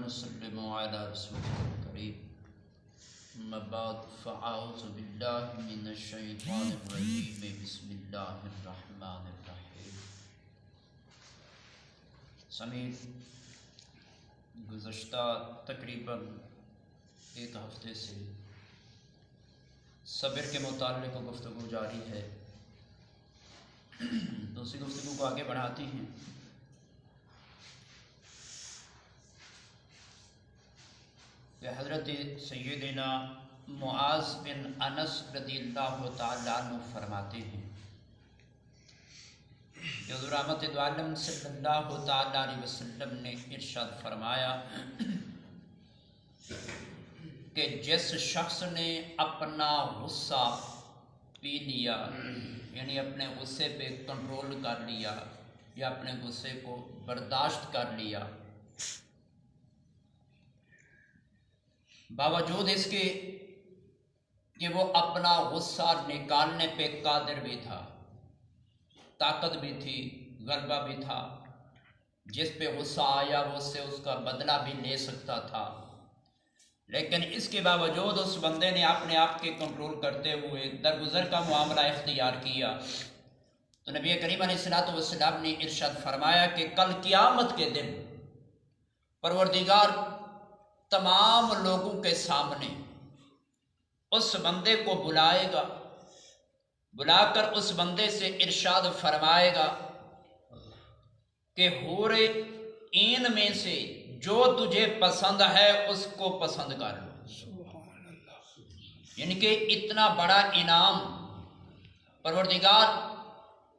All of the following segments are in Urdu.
ونسلم على رسوله الكريم أما بعد فأعوذ بالله من الشيطان الرجيم بسم الله الرحمن الرحيم. سامعین، گزشتہ تقریباً ایک ہفتے سے صبر کے متعلق گفتگو جاری ہے. دوسری گفتگو کو آگے بڑھاتی ہیں. کہ حضرت سیدنا معاذ بن انس رضی اللہ تعالیٰ عنہ فرماتے ہیں کہ حضور رحمت دو عالم صلی اللہ تعالیٰ علیہ وسلم نے ارشاد فرمایا کہ جس شخص نے اپنا غصہ پی لیا، یعنی اپنے غصے پہ کنٹرول کر لیا یا اپنے غصے کو برداشت کر لیا، باوجود اس کے کہ وہ اپنا غصہ نکالنے پہ قادر بھی تھا، طاقت بھی تھی، غلبہ بھی تھا، جس پہ غصہ آیا وہ اس سے اس کا بدلہ بھی لے سکتا تھا، لیکن اس کے باوجود اس بندے نے اپنے آپ کے کنٹرول کرتے ہوئے درگزر کا معاملہ اختیار کیا، تو نبی کریم علیہ الصلوۃ والسلام نے ارشاد فرمایا کہ کل قیامت کے دن پروردگار تمام لوگوں کے سامنے اس بندے کو بلائے گا، بلا کر اس بندے سے ارشاد فرمائے گا کہ حور عین میں سے جو تجھے پسند ہے اس کو پسند کر لو. یعنی کہ اتنا بڑا انعام پروردگار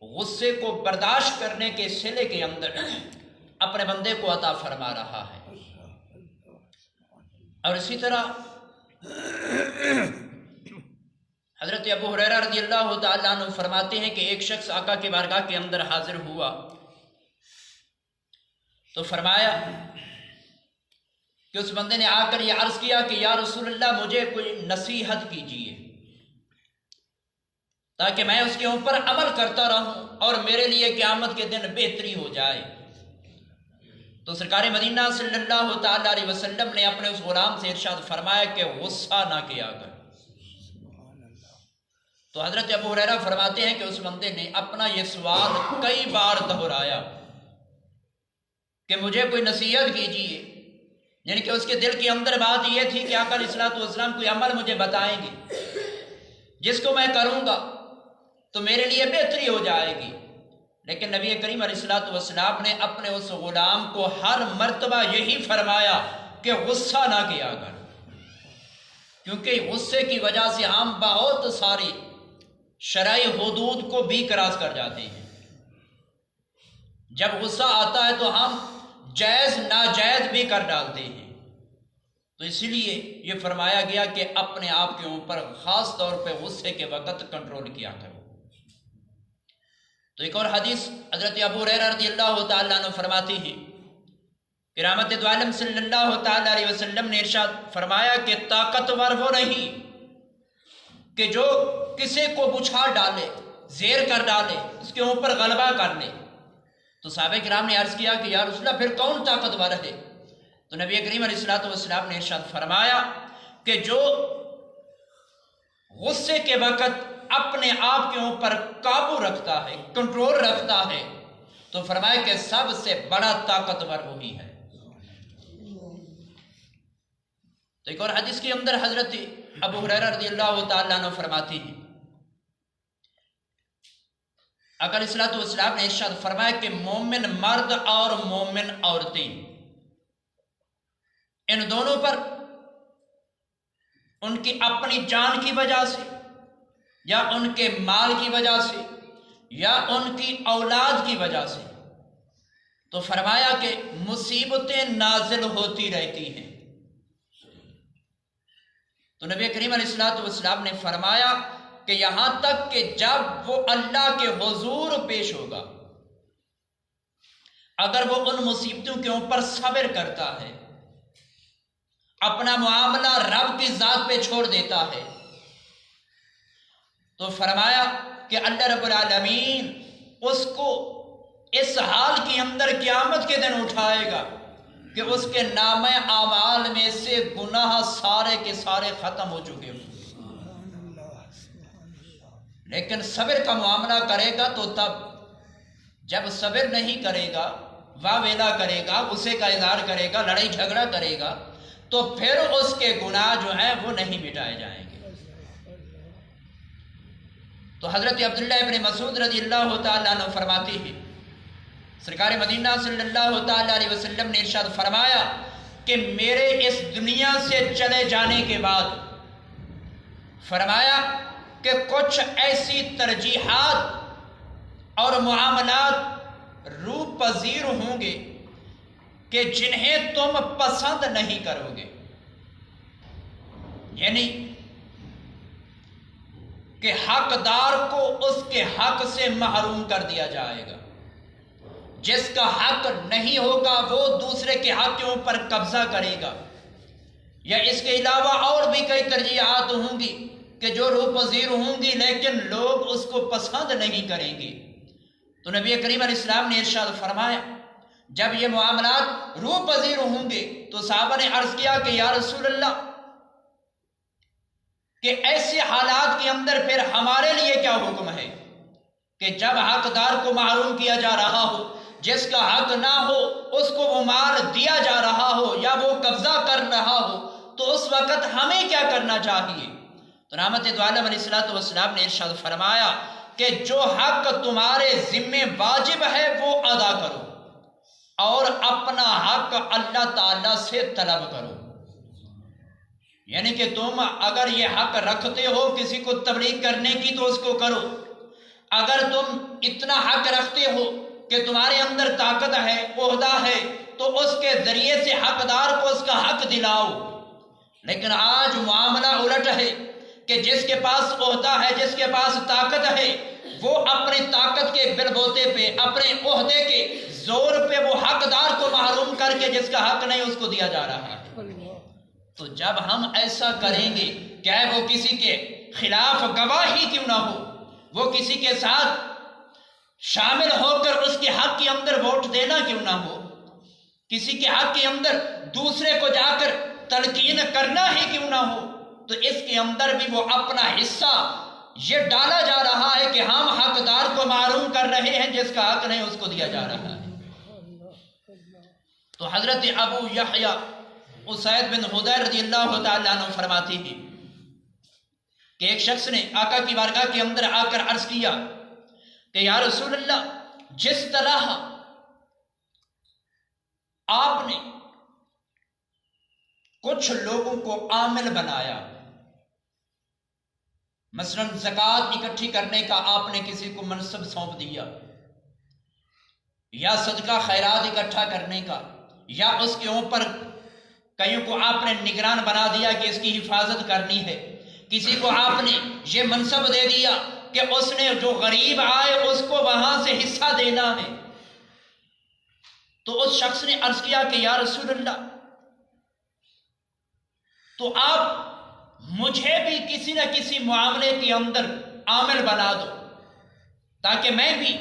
غصے کو برداشت کرنے کے صلے کے اندر اپنے بندے کو عطا فرما رہا ہے. اور اسی طرح حضرت ابو ہریرہ رضی اللہ تعالیٰ عنہ فرماتے ہیں کہ ایک شخص آقا کی بارگاہ کے اندر حاضر ہوا تو فرمایا کہ اس بندے نے آ کر یہ عرض کیا کہ یا رسول اللہ مجھے کوئی نصیحت کیجیے تاکہ میں اس کے اوپر عمل کرتا رہوں اور میرے لیے قیامت کے دن بہتری ہو جائے. تو سرکار مدینہ صلی اللہ تعالیٰ علیہ وسلم نے اپنے اس غلام سے ارشاد فرمایا کہ غصہ نہ کیا کر. تو حضرت ابو ہریرہ فرماتے ہیں کہ اس بندے نے اپنا یہ سوال کئی بار دہرایا کہ مجھے کوئی نصیحت کیجیے، یعنی کہ اس کے دل کے اندر بات یہ تھی کہ آقا علیہ الصلوۃ والسلام کوئی عمل مجھے بتائیں گے جس کو میں کروں گا تو میرے لیے بہتری ہو جائے گی. لیکن نبی کریم علیہ الصلوۃ والسلام نے اپنے اس غلام کو ہر مرتبہ یہی فرمایا کہ غصہ نہ کیا کر، کیونکہ غصے کی وجہ سے ہم بہت ساری شرعی حدود کو بھی کراس کر جاتے ہیں. جب غصہ آتا ہے تو ہم جائز ناجائز بھی کر ڈالتے ہیں. تو اسی لیے یہ فرمایا گیا کہ اپنے آپ کے اوپر خاص طور پہ غصے کے وقت کنٹرول کیا کرو. تو ایک اور حدیث حضرت ابو ہریرہ رضی اللہ تعالیٰ عنہ فرماتی ہیں کہ رحمت دو عالم صلی اللہ تعالیٰ علیہ وسلم نے ارشاد فرمایا کہ طاقتور وہ نہیں کہ جو کسی کو بچھا ڈالے، زیر کر ڈالے، اس کے اوپر غلبہ کر لے. تو صحابہ کرام نے عرض کیا کہ یا رسول اللہ پھر کون طاقتور ہے؟ تو نبی کریم علیہ الصلوۃ والسلام نے ارشاد فرمایا کہ جو غصے کے وقت اپنے آپ کے اوپر قابو رکھتا ہے، کنٹرول رکھتا ہے، تو فرمایا کہ سب سے بڑا طاقتور وہی ہے. تو ایک اور حدیث کے اندر حضرت ابو ہریرہ رضی اللہ تعالیٰ عنہ فرماتی ہیں آقا علیہ الصلوۃ والسلام نے ارشاد فرمایا کہ مومن مرد اور مومن عورتیں ان دونوں پر ان کی اپنی جان کی وجہ سے یا ان کے مال کی وجہ سے یا ان کی اولاد کی وجہ سے تو فرمایا کہ مصیبتیں نازل ہوتی رہتی ہیں. تو نبی کریم علیہ الصلوۃ والسلام نے فرمایا کہ یہاں تک کہ جب وہ اللہ کے حضور پیش ہوگا، اگر وہ ان مصیبتوں کے اوپر صبر کرتا ہے، اپنا معاملہ رب کی ذات پہ چھوڑ دیتا ہے، تو فرمایا کہ اللہ رب العالمین اس کو اس حال کے اندر قیامت کے دن اٹھائے گا کہ اس کے نامہ اعمال میں سے گناہ سارے کے سارے ختم ہو چکے ہوں. لیکن صبر کا معاملہ کرے گا تو تب، جب صبر نہیں کرے گا، واویلا کرے گا، غصے کا اظہار کرے گا، لڑائی جھگڑا کرے گا، تو پھر اس کے گناہ جو ہیں وہ نہیں مٹائے جائیں گے. تو حضرت عبداللہ ابن مسعود رضی اللہ تعالیٰ عنہ فرماتے ہیں، سرکار مدینہ صلی اللہ تعالیٰ علیہ وسلم نے ارشاد فرمایا کہ میرے اس دنیا سے چلے جانے کے بعد فرمایا کہ کچھ ایسی ترجیحات اور معاملات روح پذیر ہوں گے کہ جنہیں تم پسند نہیں کرو گے. یعنی کہ حقدار کو اس کے حق سے محروم کر دیا جائے گا. جس کا حق نہیں ہوگا وہ دوسرے کے حق کے اوپر قبضہ کرے گا. یا اس کے علاوہ اور بھی کئی ترجیحات ہوں گی کہ جو روح پذیر ہوں گی لیکن لوگ اس کو پسند نہیں کریں گے. تو نبی کریم علیہ السلام نے ارشاد فرمایا جب یہ معاملات روح پذیر ہوں گے تو صحابہ نے عرض کیا کہ یا رسول اللہ، کہ ایسے حالات کے اندر پھر ہمارے لیے کیا حکم ہے کہ جب حقدار کو محروم کیا جا رہا ہو، جس کا حق نہ ہو اس کو وہ مال دیا جا رہا ہو یا وہ قبضہ کر رہا ہو، تو اس وقت ہمیں کیا کرنا چاہیے؟ تو رحمت دو عالم علیہ السلام نے ارشاد فرمایا کہ جو حق تمہارے ذمے واجب ہے وہ ادا کرو اور اپنا حق اللہ تعالیٰ سے طلب کرو. یعنی کہ تم اگر یہ حق رکھتے ہو کسی کو تبلیغ کرنے کی تو اس کو کرو. اگر تم اتنا حق رکھتے ہو کہ تمہارے اندر طاقت ہے، عہدہ ہے، تو اس کے ذریعے سے حقدار کو اس کا حق دلاؤ. لیکن آج معاملہ الٹ ہے کہ جس کے پاس عہدہ ہے، جس کے پاس طاقت ہے، وہ اپنی طاقت کے بل بوتے پہ، اپنے عہدے کے زور پہ وہ حقدار کو محروم کر کے جس کا حق نہیں اس کو دیا جا رہا ہے. تو جب ہم ایسا کریں گے، چاہے وہ کسی کے خلاف گواہی کیوں نہ ہو، وہ کسی کے ساتھ شامل ہو کر اس کے حق کے اندر ووٹ دینا کیوں نہ ہو، کسی کے حق کے اندر دوسرے کو جا کر تلقین کرنا ہی کیوں نہ ہو، تو اس کے اندر بھی وہ اپنا حصہ یہ ڈالا جا رہا ہے کہ ہم حقدار کو محروم کر رہے ہیں، جس کا حق نہیں اس کو دیا جا رہا ہے. تو حضرت ابو یحییٰ اسید بن حضیر رضی اللہ تعالیٰ عنہ فرماتے ہیں کہ ایک شخص نے آقا کی بارگاہ کے اندر آ کر عرض کیا کہ یا رسول اللہ، جس طرح آپ نے کچھ لوگوں کو عامل بنایا، مثلا زکوٰۃ اکٹھی کرنے کا آپ نے کسی کو منصب سونپ دیا، یا صدقہ خیرات اکٹھا کرنے کا، یا اس کے اوپر کئیوں کو آپ نے نگران بنا دیا کہ اس کی حفاظت کرنی ہے، کسی کو آپ نے یہ منصب دے دیا کہ اس نے جو غریب آئے اس کو وہاں سے حصہ دینا ہے. تو اس شخص نے عرض کیا کہ یا رسول اللہ، تو آپ مجھے بھی کسی نہ کسی معاملے کے اندر عامل بنا دو تاکہ میں بھی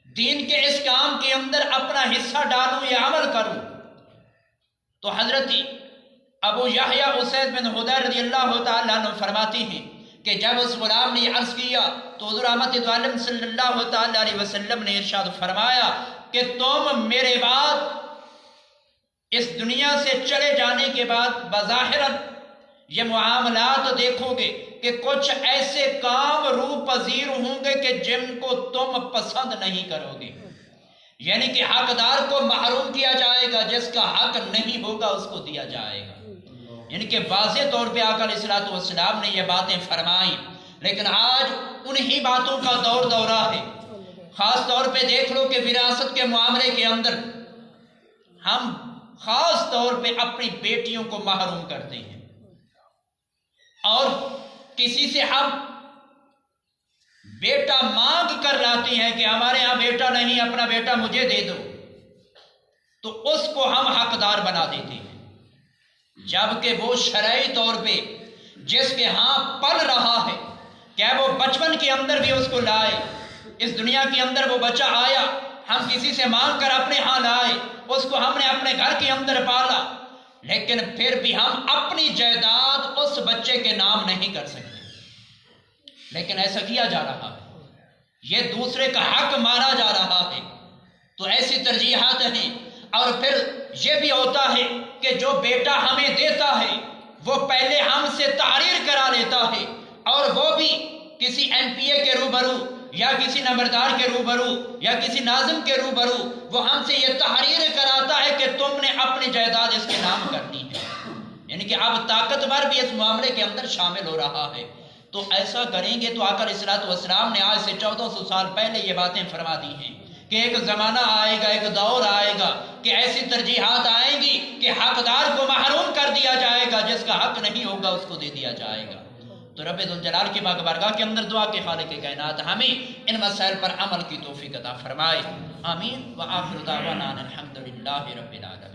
دین کے اس کام کے اندر اپنا حصہ ڈالوں یا عمل کروں. تو حضرت ابو یحییٰ اسید بن حضیر رضی اللہ تعالیٰ عنہ فرماتے ہیں کہ جب اس غلام نے عرض کیا تو حضور رحمت دو عالم صلی اللہ تعالیٰ علیہ وسلم نے ارشاد فرمایا کہ تم میرے بعد اس دنیا سے چلے جانے کے بعد بظاہر یہ معاملات دیکھو گے کہ کچھ ایسے کام روح پذیر ہوں گے کہ جن کو تم پسند نہیں کرو گے. یعنی کہ حقدار کو محروم کیا جائے گا، جس کا حق نہیں ہوگا اس کو دیا جائے گا. یعنی کہ واضح طور پہ آقا علیہ الصلوۃ والسلام نے یہ باتیں فرمائیں. لیکن آج انہی باتوں کا دور دورہ ہے. خاص طور پہ دیکھ لو کہ وراثت کے معاملے کے اندر ہم خاص طور پہ اپنی بیٹیوں کو محروم کرتے ہیں، اور کسی سے ہم بیٹا مانگ کر لاتے ہیں کہ ہمارے ہاں بیٹا نہیں، اپنا بیٹا مجھے دے دو، تو اس کو ہم حقدار بنا دیتے ہیں. جبکہ وہ شرعی طور پہ جس کے ہاں پل رہا ہے، کیا وہ بچپن کے اندر بھی اس کو لائے، اس دنیا کے اندر وہ بچہ آیا ہم کسی سے مانگ کر اپنے ہاں لائے، اس کو ہم نے اپنے گھر کے اندر پالا، لیکن پھر بھی ہم اپنی جائیداد اس بچے کے نام نہیں کر سکتے، لیکن ایسا کیا جا رہا ہے، یہ دوسرے کا حق مارا جا رہا ہے۔ تو ایسی ترجیحات ہیں۔ اور پھر یہ بھی ہوتا ہے کہ جو بیٹا ہمیں دیتا ہے وہ پہلے ہم سے تحریر کرا لیتا ہے، اور وہ بھی کسی NPA کے روبرو یا کسی نمبردار کے روبرو یا کسی ناظم کے روبرو وہ ہم سے یہ تحریر کراتا ہے کہ تم نے اپنی جائیداد اس کے نام کرنی ہے، یعنی کہ اب طاقتور بھی اس معاملے کے اندر شامل ہو رہا ہے۔ تو ایسا کریں گے تو آقا علیہ الصلوۃ والسلام نے آج سے 1400 سال پہلے یہ باتیں فرما دی ہیں کہ ایک زمانہ آئے گا، ایک دور آئے گا کہ ایسی ترجیحات آئیں گی کہ حقدار کو محروم کر دیا جائے گا، جس کا حق نہیں ہوگا اس کو دے دیا جائے گا۔ تو رب ذوالجلال کی بارگاہ کے اندر دعا کہ خالق کائنات ہمیں ان مسائل پر عمل کی توفیق عطا فرمائے، آمین۔ وآخر دعوانا الحمدللہ رب العالمین۔